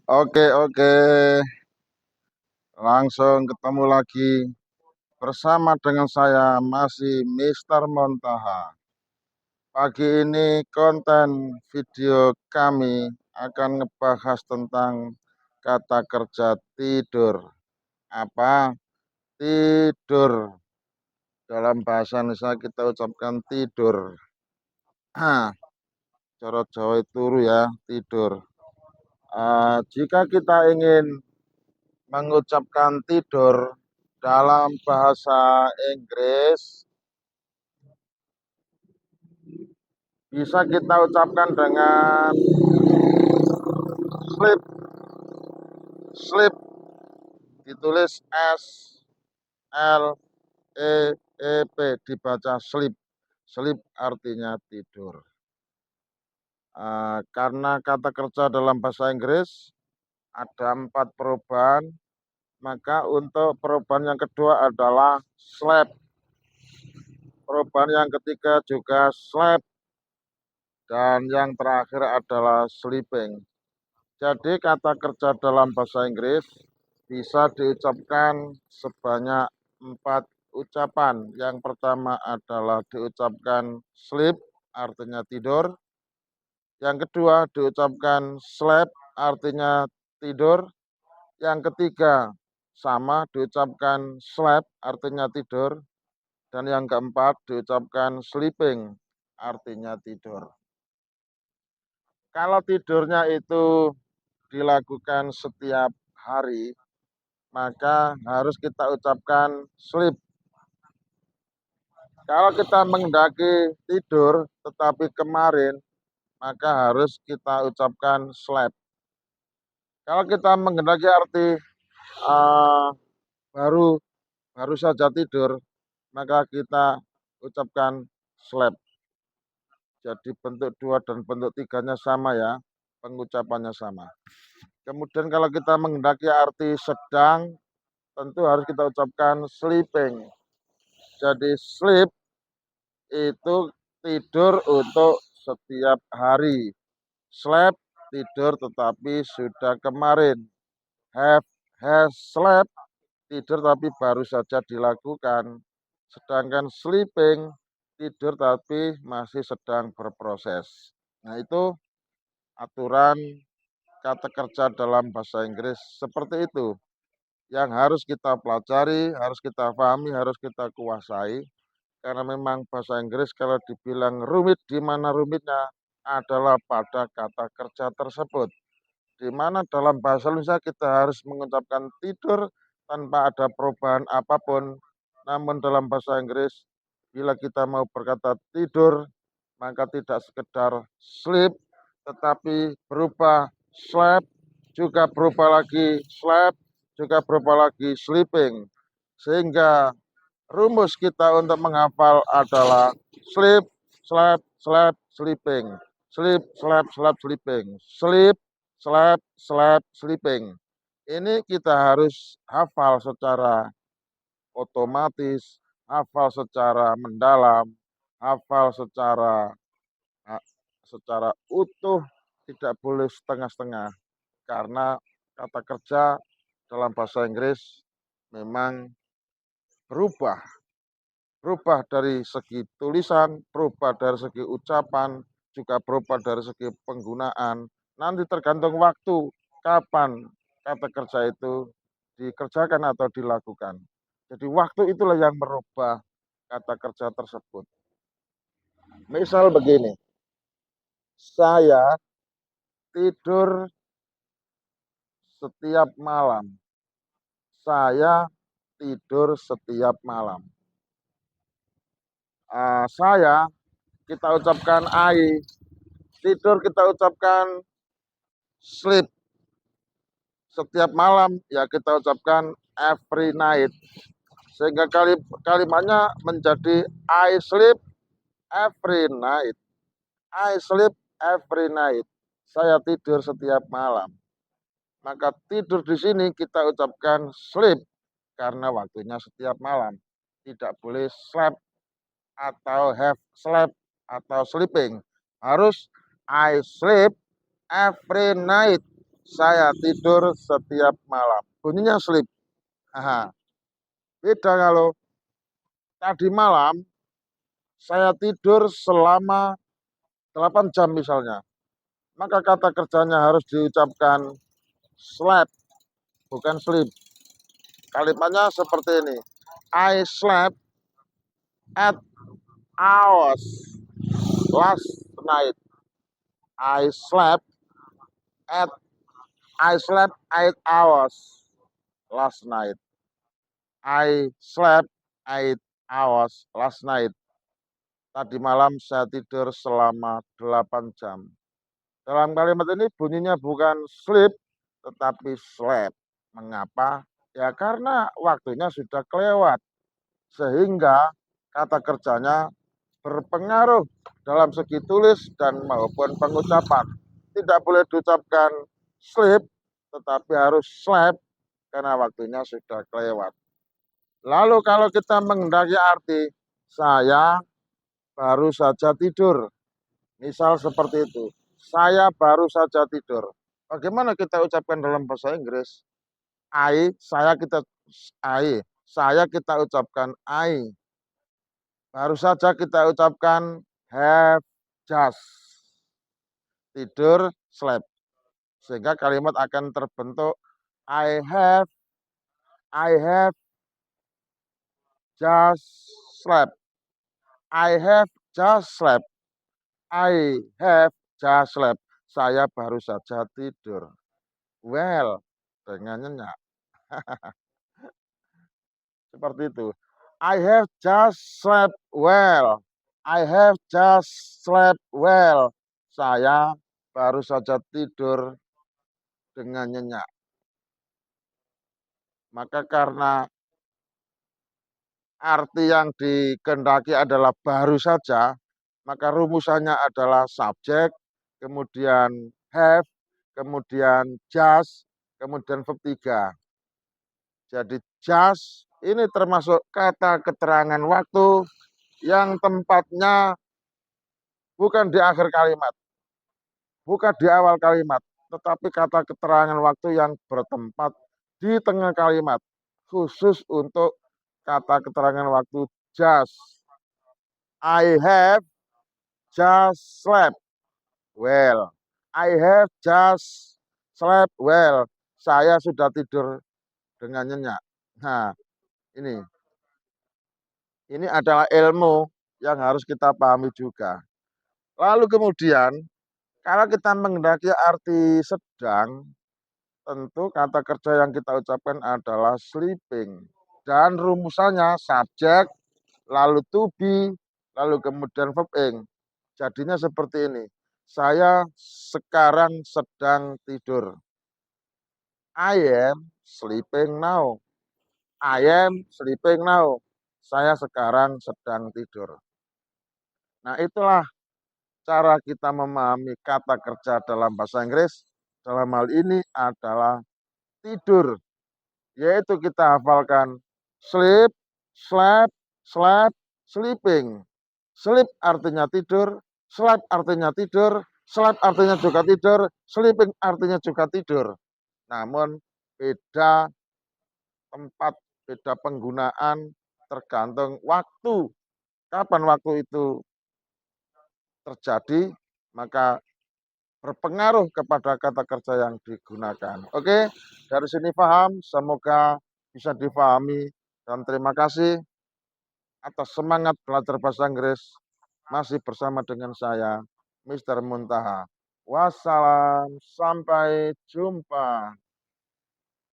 Oke, langsung ketemu lagi bersama dengan saya masih Mister Montaha. Pagi ini konten video kami akan ngebahas tentang kata kerja tidur. Apa? Tidur. Dalam bahasa Indonesia kita ucapkan tidur. Cara Jawa itu turu ya, tidur. Jika kita ingin mengucapkan tidur dalam bahasa Inggris bisa kita ucapkan dengan sleep. Sleep ditulis S L E P, dibaca sleep. Sleep artinya tidur. Karena kata kerja dalam bahasa Inggris ada 4 perubahan, maka untuk perubahan yang kedua adalah sleep. Perubahan yang ketiga juga sleep. Dan yang terakhir adalah sleeping. Jadi kata kerja dalam bahasa Inggris bisa diucapkan sebanyak 4 ucapan. Yang pertama adalah diucapkan sleep, artinya tidur. Yang kedua diucapkan sleep, artinya tidur. Yang ketiga sama diucapkan sleep, artinya tidur. Dan yang keempat diucapkan sleeping, artinya tidur. Kalau tidurnya itu dilakukan setiap hari, maka harus kita ucapkan sleep. Kalau kita menghendaki tidur, tetapi kemarin, maka harus kita ucapkan sleep. Kalau kita menghendaki arti uh, baru baru saja tidur, maka kita ucapkan sleep. Jadi bentuk 2 dan bentuk 3-nya sama ya, pengucapannya sama. Kemudian kalau kita menghendaki arti sedang, tentu harus kita ucapkan sleeping. Jadi sleep itu tidur untuk setiap hari. Sleep tidur tetapi sudah kemarin. Has slept tidur tapi baru saja dilakukan. Sedangkan sleeping tidur tapi masih sedang berproses. Nah, itu aturan kata kerja dalam bahasa Inggris seperti itu. Yang harus kita pelajari, harus kita pahami, harus kita kuasai. Karena memang bahasa Inggris kalau dibilang rumit, di mana rumitnya adalah pada kata kerja tersebut. Di mana dalam bahasa Indonesia kita harus mengucapkan tidur tanpa ada perubahan apapun. Namun dalam bahasa Inggris, bila kita mau berkata tidur, maka tidak sekedar sleep, tetapi berubah sleep, juga berubah lagi sleep, juga berubah lagi sleeping. Sehingga rumus kita untuk menghafal adalah sleep, sleep, sleep, sleeping. Sleep, sleep, sleep, sleeping. Sleep, sleep, sleep, sleeping. Ini kita harus hafal secara otomatis, hafal secara mendalam, hafal secara utuh, tidak boleh setengah-setengah. Karena kata kerja dalam bahasa Inggris memang berubah. Berubah dari segi tulisan, berubah dari segi ucapan, juga berubah dari segi penggunaan. Nanti tergantung waktu kapan kata kerja itu dikerjakan atau dilakukan. Jadi waktu itulah yang merubah kata kerja tersebut. Misal begini, saya tidur setiap malam. Saya tidur setiap malam. Saya kita ucapkan I, tidur kita ucapkan sleep. Setiap malam ya kita ucapkan every night. Sehingga kalimatnya menjadi I sleep every night. I sleep every night. Saya tidur setiap malam. Maka tidur di sini kita ucapkan sleep karena waktunya setiap malam. Tidak boleh sleep atau have slept atau sleeping. Harus I sleep every night. Saya tidur setiap malam. Bunyinya sleep. Aha. Beda kalau tadi malam saya tidur selama 8 jam misalnya. Maka kata kerjanya harus diucapkan slept, bukan sleep. Kalimatnya seperti ini. I slept at hours last night. I slept at I slept 8 hours last night. I slept 8 hours last night. Tadi malam saya tidur selama 8 jam. Dalam kalimat ini bunyinya bukan sleep, tetapi slept. Mengapa? Ya karena waktunya sudah kelewat. Sehingga kata kerjanya berpengaruh dalam segi tulis dan maupun pengucapan. Tidak boleh diucapkan sleep, tetapi harus slept karena waktunya sudah kelewat. Lalu kalau kita menghendaki arti saya baru saja tidur. Misal seperti itu. Saya baru saja tidur. Bagaimana kita ucapkan dalam bahasa Inggris? I, saya kita ucapkan I. Baru saja kita ucapkan have just. Tidur, slept. Sehingga kalimat akan terbentuk I have just slept. I have just slept. I have just slept. Saya baru saja tidur. Well, dengan nyenyak. Seperti itu. I have just slept well. I have just slept well. Saya baru saja tidur dengan nyenyak. Maka karena arti yang dikehendaki adalah baru saja, maka rumusannya adalah subjek, kemudian have, kemudian just, kemudian verb 3. Jadi just ini termasuk kata keterangan waktu yang tempatnya bukan di akhir kalimat, bukan di awal kalimat, tetapi kata keterangan waktu yang bertempat di tengah kalimat, khusus untuk kata keterangan waktu just. I have just slept well. I have just slept well. Saya sudah tidur dengan nyenyak. Nah, ini adalah ilmu yang harus kita pahami juga. Lalu kemudian, kalau kita menghendaki arti sedang, tentu kata kerja yang kita ucapkan adalah sleeping. Dan rumusannya subjek, lalu to be, lalu kemudian verb ing. Jadinya seperti ini. Saya sekarang sedang tidur. I am sleeping now. I am sleeping now. Saya sekarang sedang tidur. Nah, itulah cara kita memahami kata kerja dalam bahasa Inggris. Dalam hal ini adalah tidur. Yaitu kita hafalkan sleep, slept, slept, sleeping. Sleep artinya tidur, slept artinya tidur, slept artinya juga tidur, sleeping artinya juga tidur. Namun beda tempat, beda penggunaan tergantung waktu. Kapan waktu itu terjadi, maka berpengaruh kepada kata kerja yang digunakan. Oke, dari sini paham, semoga bisa difahami dan terima kasih atas semangat belajar bahasa Inggris masih bersama dengan saya, Mr. Muntaha. Wassalam, sampai jumpa.